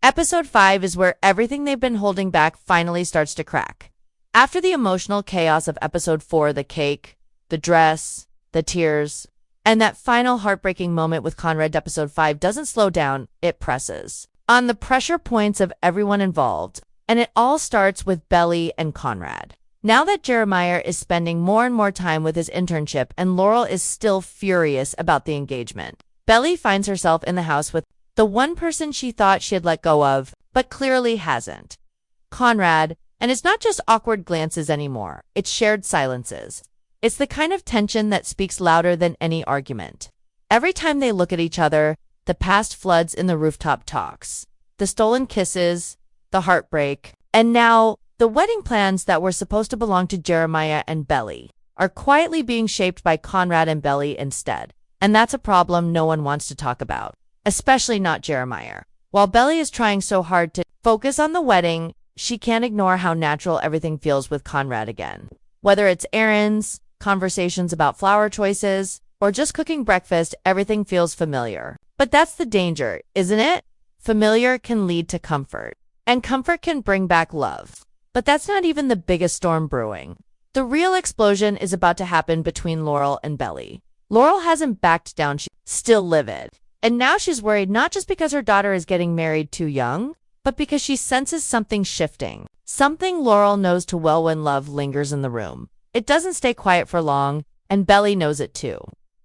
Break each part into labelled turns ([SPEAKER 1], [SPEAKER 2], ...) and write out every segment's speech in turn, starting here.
[SPEAKER 1] Episode 5 is where everything they've been holding back finally starts to crack. After the emotional chaos of episode 4, the cake, the dress, the tears, and that final heartbreaking moment with Conrad, episode 5 doesn't slow down, it presses on the pressure points of everyone involved. And it all starts with Belly and Conrad. Now that Jeremiah is spending more and more time with his internship and Laurel is still furious about the engagement, Belly finds herself in the house with the one person she thought she had let go of, but clearly hasn't. Conrad, and it's not just awkward glances anymore, it's shared silences. It's the kind of tension that speaks louder than any argument. Every time they look at each other, the past floods in the rooftop talks, the stolen kisses, the heartbreak, and now the wedding plans that were supposed to belong to Jeremiah and Belly are quietly being shaped by Conrad and Belly instead. And that's a problem no one wants to talk about, especially not Jeremiah. While Belly is trying so hard to focus on the wedding, she can't ignore how natural everything feels with Conrad again. Whether it's errands, conversations about flower choices, or just cooking breakfast, everything feels familiar. But that's the danger, isn't it? Familiar can lead to comfort, and comfort can bring back love. But that's not even the biggest storm brewing. The real explosion is about to happen between Laurel and Belly. Laurel hasn't backed down, she's still livid. And now she's worried not just because her daughter is getting married too young, but because she senses something shifting. Something Laurel knows too well when love lingers in the room. It doesn't stay quiet for long, and Belly knows it too.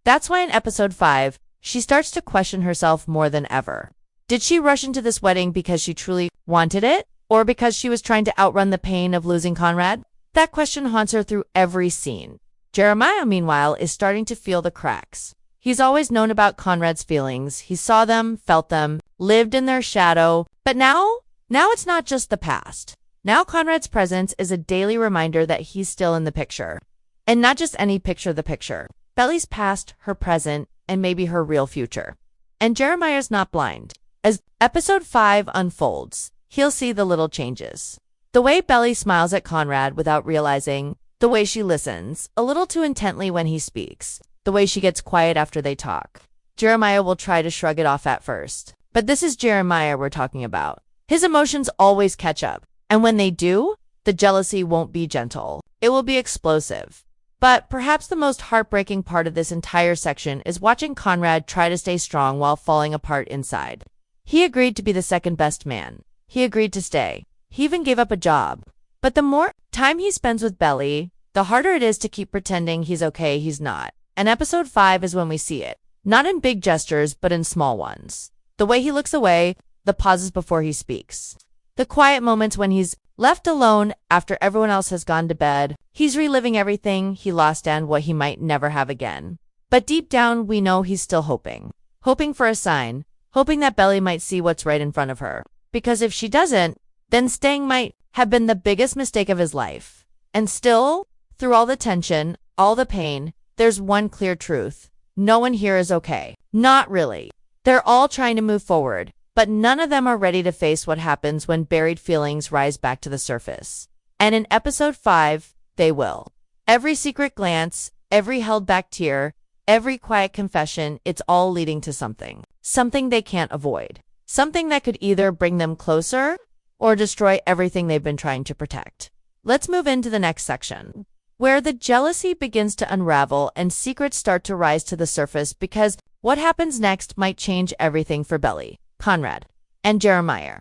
[SPEAKER 1] That's why in episode 5, she starts to question herself more than ever. Did she rush into this wedding because she truly wanted it, or because she was trying to outrun the pain of losing Conrad? That question haunts her through every scene. Jeremiah, meanwhile, is starting to feel the cracks. He's always known about Conrad's feelings. He saw them, felt them, lived in their shadow. But now it's not just the past. Now Conrad's presence is a daily reminder that he's still in the picture. And not just any picture, the picture. Belly's past, her present, and maybe her real future. And Jeremiah's not blind. As episode 5 unfolds, he'll see the little changes. The way Belly smiles at Conrad without realizing, the way she listens, a little too intently when he speaks, the way she gets quiet after they talk. Jeremiah will try to shrug it off at first. But this is Jeremiah we're talking about. His emotions always catch up. And when they do, the jealousy won't be gentle. It will be explosive. But perhaps the most heartbreaking part of this entire section is watching Conrad try to stay strong while falling apart inside. He agreed to be the second best man. He agreed to stay. He even gave up a job. But the more time he spends with Belly, the harder it is to keep pretending he's okay, he's not. And episode 5 is when we see it. Not in big gestures, but in small ones. The way he looks away, the pauses before he speaks. The quiet moments when he's left alone after everyone else has gone to bed. He's reliving everything he lost and what he might never have again. But deep down, we know he's still hoping. Hoping for a sign. Hoping that Belly might see what's right in front of her. Because if she doesn't, then staying might have been the biggest mistake of his life. And still, through all the tension, all the pain, there's one clear truth. No one here is okay. Not really. They're all trying to move forward, but none of them are ready to face what happens when buried feelings rise back to the surface. And in episode 5, they will. Every secret glance, every held back tear, every quiet confession, it's all leading to something. Something they can't avoid. Something that could either bring them closer or destroy everything they've been trying to protect. Let's move into the next section, where the jealousy begins to unravel and secrets start to rise to the surface, because what happens next might change everything for Belly, Conrad, and Jeremiah.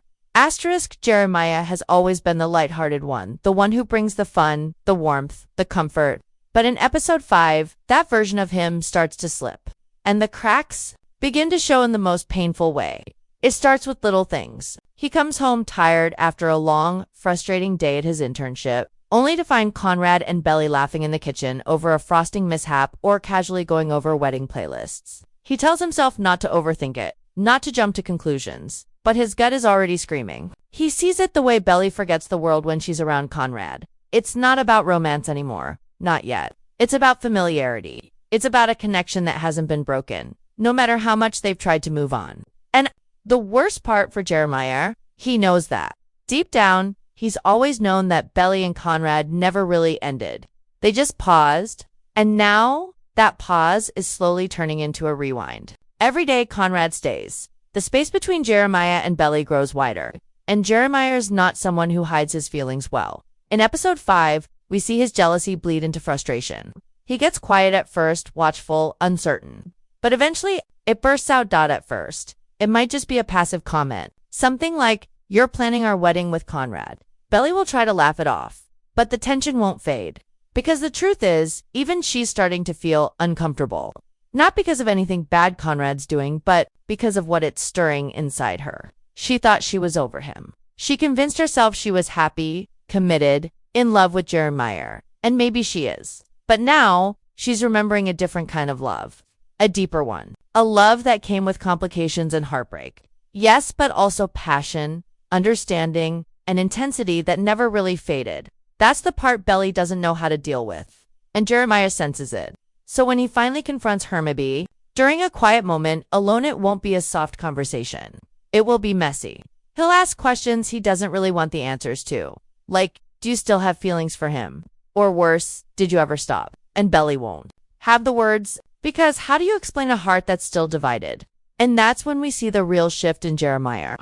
[SPEAKER 1] Jeremiah has always been the lighthearted one, the one who brings the fun, the warmth, the comfort. But in episode 5, that version of him starts to slip, and the cracks begin to show in the most painful way. It starts with little things. He comes home tired after a long, frustrating day at his internship, only to find Conrad and Belly laughing in the kitchen over a frosting mishap or casually going over wedding playlists. He tells himself not to overthink it, not to jump to conclusions, but his gut is already screaming. He sees it the way Belly forgets the world when she's around Conrad. It's not about romance anymore. Not yet. It's about familiarity. It's about a connection that hasn't been broken, no matter how much they've tried to move on. And the worst part for Jeremiah, he knows that. Deep down, he's always known that Belly and Conrad never really ended. They just paused, and now that pause is slowly turning into a rewind. Every day Conrad stays. The space between Jeremiah and Belly grows wider, and Jeremiah is not someone who hides his feelings well. In episode 5, we see his jealousy bleed into frustration. He gets quiet at first, watchful, uncertain. But eventually, it bursts out. At first, it might just be a passive comment. Something like, "You're planning our wedding with Conrad." Belly will try to laugh it off, but the tension won't fade. Because the truth is, even she's starting to feel uncomfortable. Not because of anything bad Conrad's doing, but because of what it's stirring inside her. She thought she was over him. She convinced herself she was happy, committed, in love with Jeremiah, and maybe she is. But now, she's remembering a different kind of love. A deeper one. A love that came with complications and heartbreak. Yes, but also passion, understanding, and intensity that never really faded. That's the part Belly doesn't know how to deal with. And Jeremiah senses it. So when he finally confronts Hermiby, during a quiet moment, alone, it won't be a soft conversation. It will be messy. He'll ask questions he doesn't really want the answers to. Like, do you still have feelings for him? Or worse, did you ever stop? And Belly won't have the words, because how do you explain a heart that's still divided? And that's when we see the real shift in Jeremiah.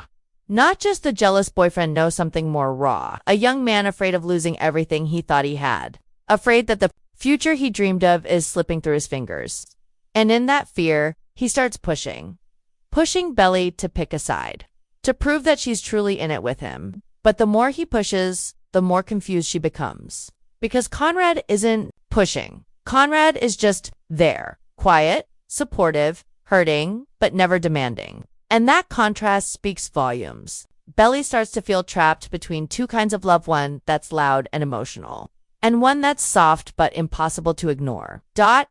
[SPEAKER 1] Not just the jealous boyfriend knows something more raw. A young man afraid of losing everything he thought he had. Afraid that the future he dreamed of is slipping through his fingers. And in that fear, he starts pushing. Pushing Belly to pick a side. To prove that she's truly in it with him. But the more he pushes, the more confused she becomes. Because Conrad isn't pushing. Conrad is just there. Quiet, supportive, hurting, but never demanding. And that contrast speaks volumes. Belly starts to feel trapped between two kinds of love, one that's loud and emotional, and one that's soft but impossible to ignore.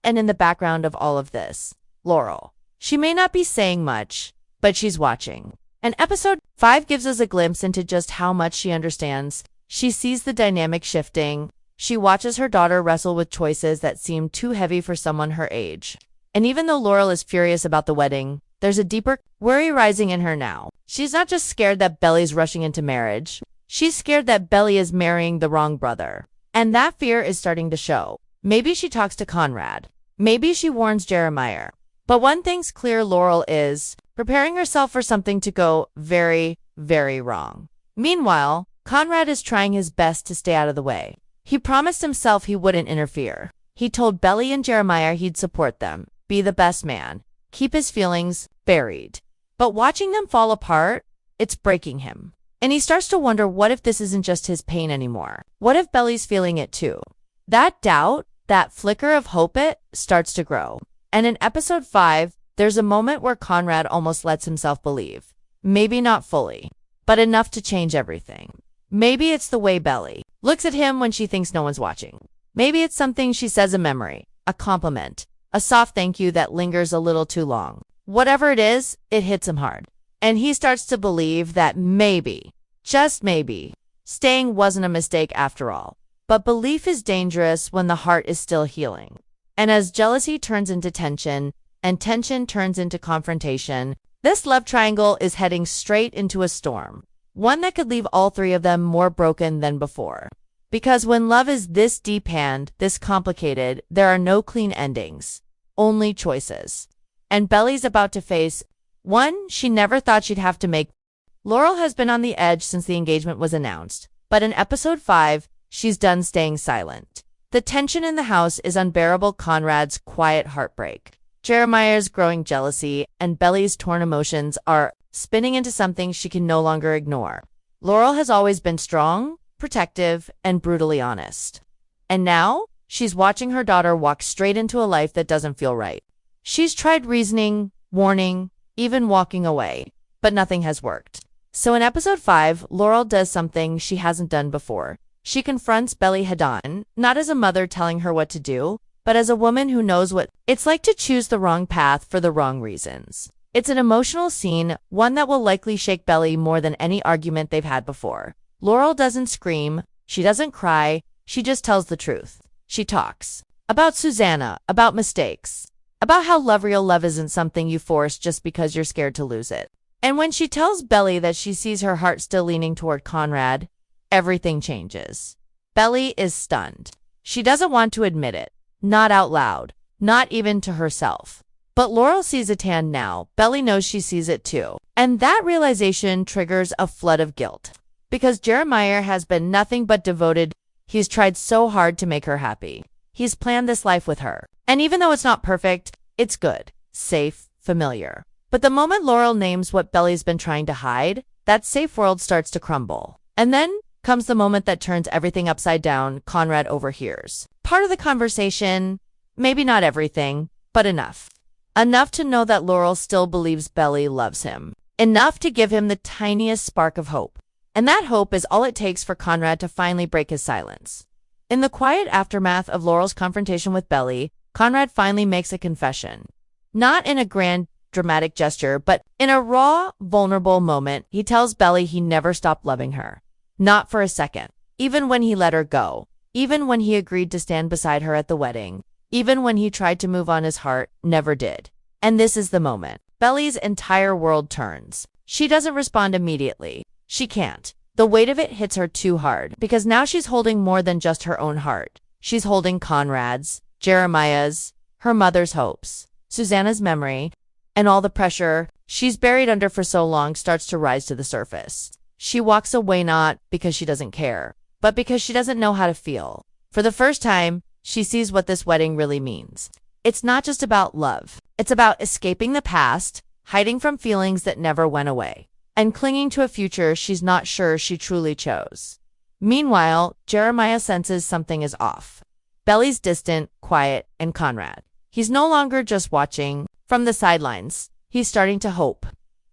[SPEAKER 1] And in the background of all of this, Laurel. She may not be saying much, but she's watching. And episode 5 gives us a glimpse into just how much she understands. She sees the dynamic shifting. She watches her daughter wrestle with choices that seem too heavy for someone her age. And even though Laurel is furious about the wedding, there's a deeper worry rising in her now. She's not just scared that Belly's rushing into marriage. She's scared that Belly is marrying the wrong brother. And that fear is starting to show. Maybe she talks to Conrad. Maybe she warns Jeremiah. But one thing's clear, Laurel is preparing herself for something to go very, very wrong. Meanwhile, Conrad is trying his best to stay out of the way. He promised himself he wouldn't interfere. He told Belly and Jeremiah he'd support them, be the best man, keep his feelings buried. But watching them fall apart, it's breaking him. And he starts to wonder, what if this isn't just his pain anymore? What if Belly's feeling it too? That doubt, that flicker of hope, it starts to grow. And in episode 5, there's a moment where Conrad almost lets himself believe. Maybe not fully, but enough to change everything. Maybe it's the way Belly looks at him when she thinks no one's watching. Maybe it's something she says, a memory, a compliment, a soft thank you that lingers a little too long. Whatever it is, it hits him hard. And he starts to believe that maybe, just maybe, staying wasn't a mistake after all. But belief is dangerous when the heart is still healing. And as jealousy turns into tension, and tension turns into confrontation, this love triangle is heading straight into a storm. One that could leave all three of them more broken than before. Because when love is this deep-hand, this complicated, there are no clean endings. Only choices. And Belly's about to face one she never thought she'd have to make. Laurel has been on the edge since the engagement was announced. But in episode 5, she's done staying silent. The tension in the house is unbearable. Conrad's quiet heartbreak, Jeremiah's growing jealousy, and Belly's torn emotions are spinning into something she can no longer ignore. Laurel has always been strong, protective, and brutally honest. And now, she's watching her daughter walk straight into a life that doesn't feel right. She's tried reasoning, warning, even walking away, but nothing has worked. So in episode 5, Laurel does something she hasn't done before. She confronts Belly head-on, not as a mother telling her what to do, but as a woman who knows what it's like to choose the wrong path for the wrong reasons. It's an emotional scene, one that will likely shake Belly more than any argument they've had before. Laurel doesn't scream, she doesn't cry, she just tells the truth. She talks about Susanna, about mistakes, about how real love isn't something you force just because you're scared to lose it. And when she tells Belly that she sees her heart still leaning toward Conrad, everything changes. Belly is stunned. She doesn't want to admit it. Not out loud. Not even to herself. But Laurel sees a tan now. Belly knows she sees it too. And that realization triggers a flood of guilt. Because Jeremiah has been nothing but devoted. He's tried so hard to make her happy. He's planned this life with her. And even though it's not perfect, it's good, safe, familiar. But the moment Laurel names what Belly's been trying to hide, that safe world starts to crumble. And then comes the moment that turns everything upside down. Conrad overhears part of the conversation, maybe not everything, but enough. Enough to know that Laurel still believes Belly loves him. Enough to give him the tiniest spark of hope. And that hope is all it takes for Conrad to finally break his silence. In the quiet aftermath of Laurel's confrontation with Belly, Conrad finally makes a confession. Not in a grand, dramatic gesture, but in a raw, vulnerable moment, he tells Belly he never stopped loving her. Not for a second. Even when he let her go. Even when he agreed to stand beside her at the wedding. Even when he tried to move on, his heart never did. And this is the moment. Belly's entire world turns. She doesn't respond immediately. She can't. The weight of it hits her too hard, because now she's holding more than just her own heart. She's holding Conrad's, Jeremiah's, her mother's hopes, Susanna's memory, and all the pressure she's buried under for so long starts to rise to the surface. She walks away not because she doesn't care, but because she doesn't know how to feel. For the first time, she sees what this wedding really means. It's not just about love. It's about escaping the past, hiding from feelings that never went away, and clinging to a future she's not sure she truly chose. Meanwhile, Jeremiah senses something is off. Belly's distant, quiet, and Conrad. He's no longer just watching from the sidelines. He's starting to hope,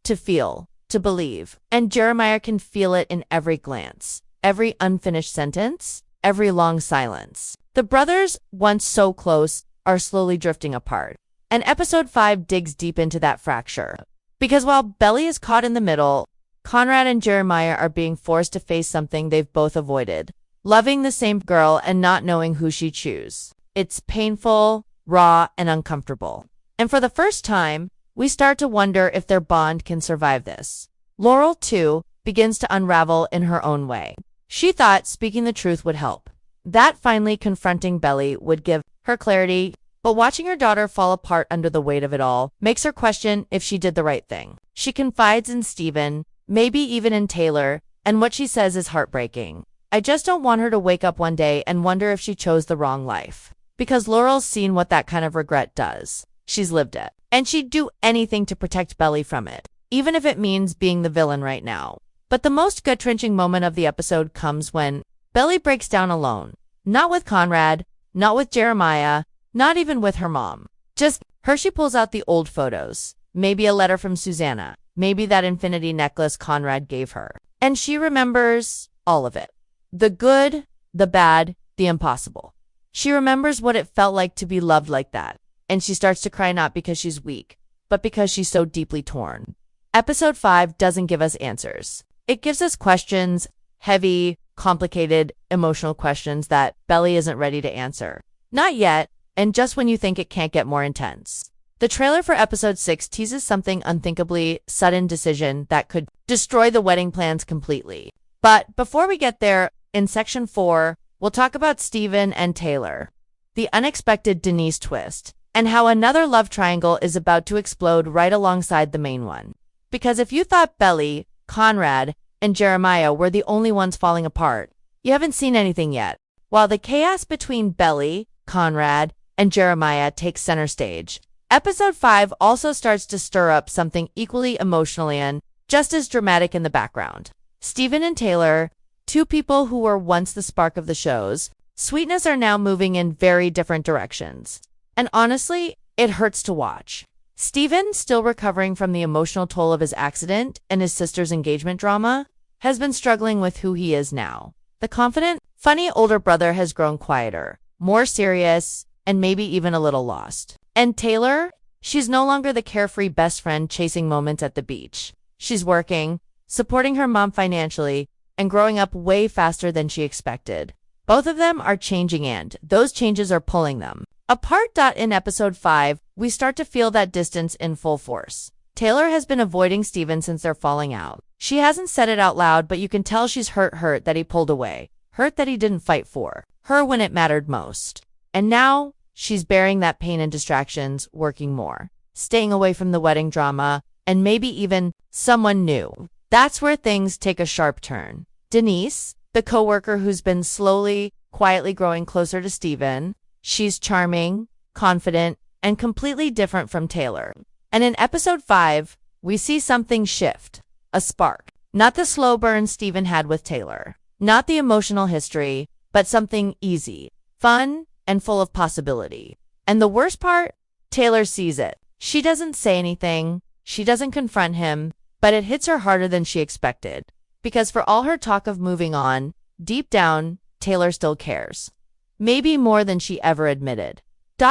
[SPEAKER 1] to feel, to believe. And Jeremiah can feel it in every glance, every unfinished sentence, every long silence. The brothers, once so close, are slowly drifting apart. And episode 5 digs deep into that fracture. Because while Belly is caught in the middle, Conrad and Jeremiah are being forced to face something they've both avoided. Loving the same girl and not knowing who she choose. It's painful, raw, and uncomfortable. And for the first time, we start to wonder if their bond can survive this. Laurel, too, begins to unravel in her own way. She thought speaking the truth would help. That finally confronting Belly would give her clarity, but watching her daughter fall apart under the weight of it all makes her question if she did the right thing. She confides in Stephen, maybe even in Taylor, and what she says is heartbreaking. I just don't want her to wake up one day and wonder if she chose the wrong life. Because Laurel's seen what that kind of regret does. She's lived it. And she'd do anything to protect Belly from it, even if it means being the villain right now. But the most gut-wrenching moment of the episode comes when Belly breaks down alone. Not with Conrad, not with Jeremiah, not even with her mom. Just her. She pulls out the old photos. Maybe a letter from Susanna. Maybe that infinity necklace Conrad gave her. And she remembers all of it. The good, the bad, the impossible. She remembers what it felt like to be loved like that. And she starts to cry not because she's weak, but because she's so deeply torn. Episode 5 doesn't give us answers. It gives us questions, heavy, complicated, emotional questions that Belly isn't ready to answer. Not yet, and just when you think it can't get more intense. The trailer for episode 6 teases something unthinkably sudden decision that could destroy the wedding plans completely. But before we get there, in section 4, we'll talk about Stephen and Taylor, the unexpected Denise twist, and how another love triangle is about to explode right alongside the main one. Because if you thought Belly, Conrad, and Jeremiah were the only ones falling apart, you haven't seen anything yet. While the chaos between Belly, Conrad, and Jeremiah takes center stage, episode 5 also starts to stir up something equally emotional and just as dramatic in the background. Stephen and Taylor, two people who were once the spark of the show's sweetness, are now moving in very different directions. And honestly, it hurts to watch. Stephen, still recovering from the emotional toll of his accident and his sister's engagement drama, has been struggling with who he is now. The confident, funny older brother has grown quieter, more serious, and maybe even a little lost. And Taylor, she's no longer the carefree best friend chasing moments at the beach. She's working, supporting her mom financially, and growing up way faster than she expected. Both of them are changing, and those changes are pulling them apart. In episode 5, we start to feel that distance in full force. Taylor has been avoiding Stephen since their falling out. She hasn't said it out loud, but you can tell she's hurt that he pulled away, hurt that he didn't fight for her when it mattered most. And now, she's bearing that pain and distractions, working more. staying away from the wedding drama, and maybe even someone new. That's where things take a sharp turn. Denise, the coworker who's been slowly, quietly growing closer to Steven, she's charming, confident, and completely different from Taylor. And in episode 5, we see something shift, a spark. Not the slow burn Steven had with Taylor, not the emotional history, but something easy, fun, and full of possibility. And the worst part, Taylor sees it. She doesn't say anything, she doesn't confront him, but it hits her harder than she expected. Because for all her talk of moving on, deep down, Taylor still cares. Maybe more than she ever admitted.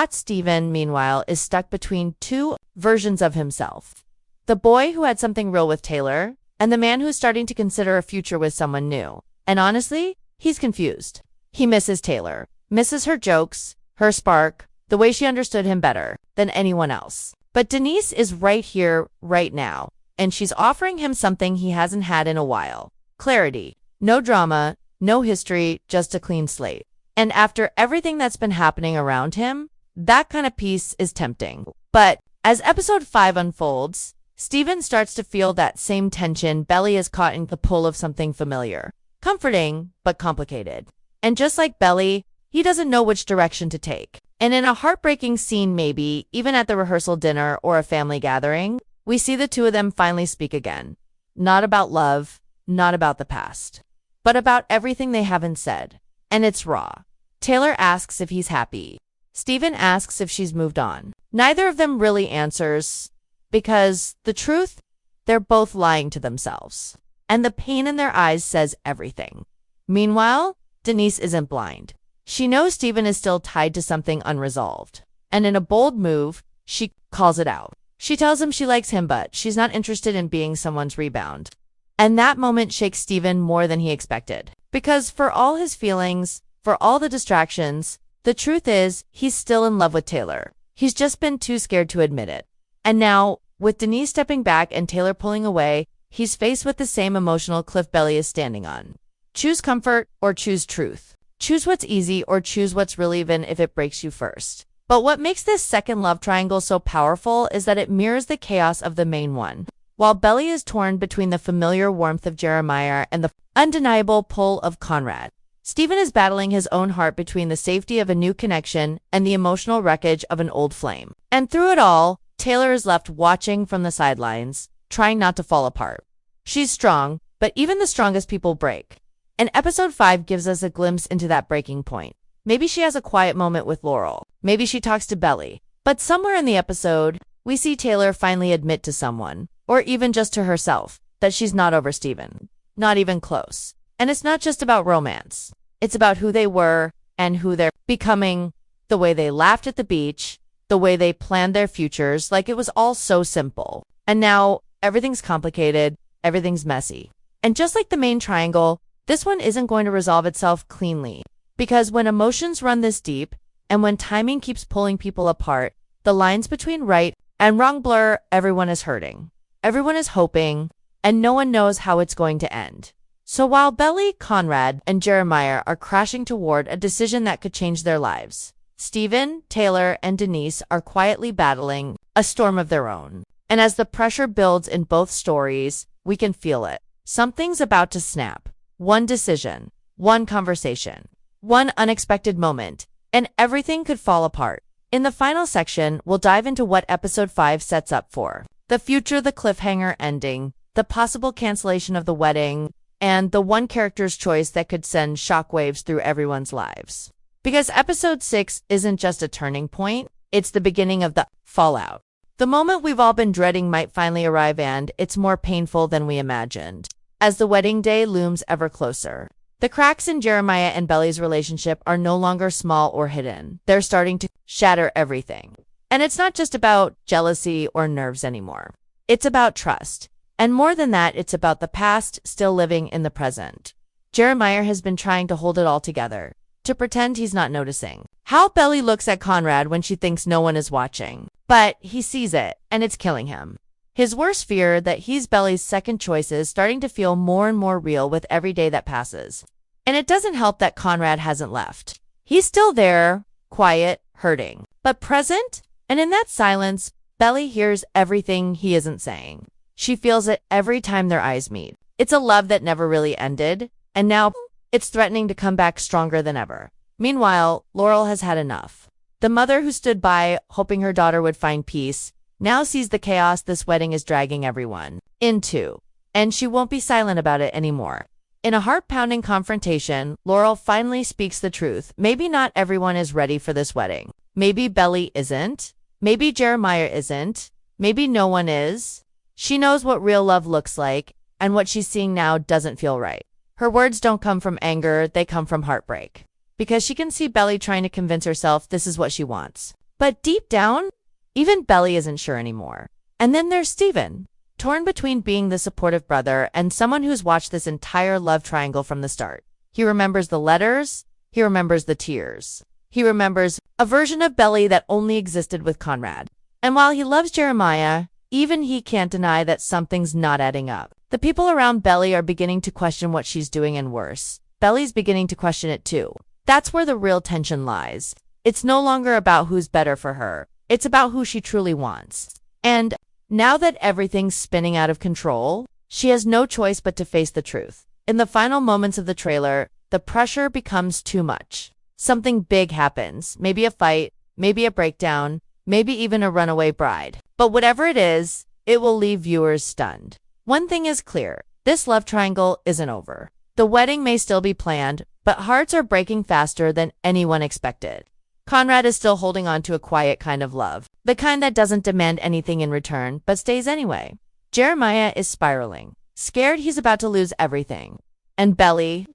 [SPEAKER 1] Steven, meanwhile, is stuck between two versions of himself. The boy who had something real with Taylor, and the man who's starting to consider a future with someone new. And honestly, he's confused. He misses Taylor, misses her jokes, her spark, the way she understood him better than anyone else. But Denise is right here, right now, and she's offering him something he hasn't had in a while. Clarity. No drama, no history, just a clean slate. And after everything that's been happening around him, that kind of peace is tempting. But as episode 5 unfolds, Steven starts to feel that same tension. Belly is caught in the pull of something familiar. Comforting, but complicated. And just like Belly, he doesn't know which direction to take. And in a heartbreaking scene, maybe, even at the rehearsal dinner or a family gathering, we see the two of them finally speak again. Not about love, not about the past, but about everything they haven't said. And it's raw. Taylor asks if he's happy. Steven asks if she's moved on. Neither of them really answers, because the truth, they're both lying to themselves. And the pain in their eyes says everything. Meanwhile, Denise isn't blind. She knows Steven is still tied to something unresolved. And in a bold move, she calls it out. She tells him she likes him, but she's not interested in being someone's rebound. And that moment shakes Steven more than he expected. Because for all his feelings, for all the distractions, the truth is, he's still in love with Taylor. He's just been too scared to admit it. And now, with Denise stepping back and Taylor pulling away, he's faced with the same emotional cliff Belly is standing on. Choose comfort or choose truth. Choose what's easy or choose what's real even if it breaks you first. But what makes this second love triangle so powerful is that it mirrors the chaos of the main one. While Belly is torn between the familiar warmth of Jeremiah and the undeniable pull of Conrad, Steven is battling his own heart between the safety of a new connection and the emotional wreckage of an old flame. And through it all, Taylor is left watching from the sidelines, trying not to fall apart. She's strong, but even the strongest people break. And episode 5 gives us a glimpse into that breaking point. Maybe she has a quiet moment with Laurel. Maybe she talks to Belly. But somewhere in the episode, we see Taylor finally admit to someone, or even just to herself, that she's not over Steven. Not even close. And it's not just about romance. It's about who they were and who they're becoming, the way they laughed at the beach, the way they planned their futures, like it was all so simple. And now everything's complicated, everything's messy. And just like the main triangle, this one isn't going to resolve itself cleanly. Because when emotions run this deep, and when timing keeps pulling people apart, the lines between right and wrong blur. Everyone is hurting. Everyone is hoping, and no one knows how it's going to end. So while Belly, Conrad, and Jeremiah are crashing toward a decision that could change their lives, Steven, Taylor, and Denise are quietly battling a storm of their own. And as the pressure builds in both stories, we can feel it. Something's about to snap. One decision, one conversation, one unexpected moment, and everything could fall apart. In the final section, we'll dive into what episode 5 sets up for. The future, the cliffhanger ending, the possible cancellation of the wedding, and the one character's choice that could send shockwaves through everyone's lives. Because episode 6 isn't just a turning point, it's the beginning of the fallout. The moment we've all been dreading might finally arrive, and it's more painful than we imagined. As the wedding day looms ever closer, the cracks in Jeremiah and Belly's relationship are no longer small or hidden. They're starting to shatter everything. And it's not just about jealousy or nerves anymore. It's about trust. And more than that, it's about the past still living in the present. Jeremiah has been trying to hold it all together, to pretend he's not noticing. How Belly looks at Conrad when she thinks no one is watching. But he sees it, and it's killing him. His worst fear, that he's Belly's second choice, is starting to feel more and more real with every day that passes. And it doesn't help that Conrad hasn't left. He's still there, quiet, hurting, but present. And in that silence, Belly hears everything he isn't saying. She feels it every time their eyes meet. It's a love that never really ended, and now it's threatening to come back stronger than ever. Meanwhile, Laurel has had enough. The mother who stood by, hoping her daughter would find peace, now sees the chaos this wedding is dragging everyone into, and she won't be silent about it anymore. In a heart-pounding confrontation, Laurel finally speaks the truth. Maybe not everyone is ready for this wedding. Maybe Belly isn't. Maybe Jeremiah isn't. Maybe no one is. She knows what real love looks like, and what she's seeing now doesn't feel right. Her words don't come from anger, they come from heartbreak. Because she can see Belly trying to convince herself this is what she wants. But deep down, even Belly isn't sure anymore. And then there's Steven, torn between being the supportive brother and someone who's watched this entire love triangle from the start. He remembers the letters, he remembers the tears. He remembers a version of Belly that only existed with Conrad. And while he loves Jeremiah, even he can't deny that something's not adding up. The people around Belly are beginning to question what she's doing, and worse, Belly's beginning to question it too. That's where the real tension lies. It's no longer about who's better for her. It's about who she truly wants. And now that everything's spinning out of control, she has no choice but to face the truth. In the final moments of the trailer, the pressure becomes too much. Something big happens. Maybe a fight, maybe a breakdown, maybe even a runaway bride. But whatever it is, it will leave viewers stunned. One thing is clear. This love triangle isn't over. The wedding may still be planned, but hearts are breaking faster than anyone expected. Conrad is still holding on to a quiet kind of love, the kind that doesn't demand anything in return, but stays anyway. Jeremiah is spiraling, scared he's about to lose everything. And Belly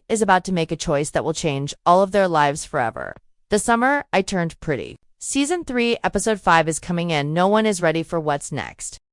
[SPEAKER 1] is about to make a choice that will change all of their lives forever. The summer I turned pretty. Season 3, Episode 5 is coming in. No one is ready for what's next.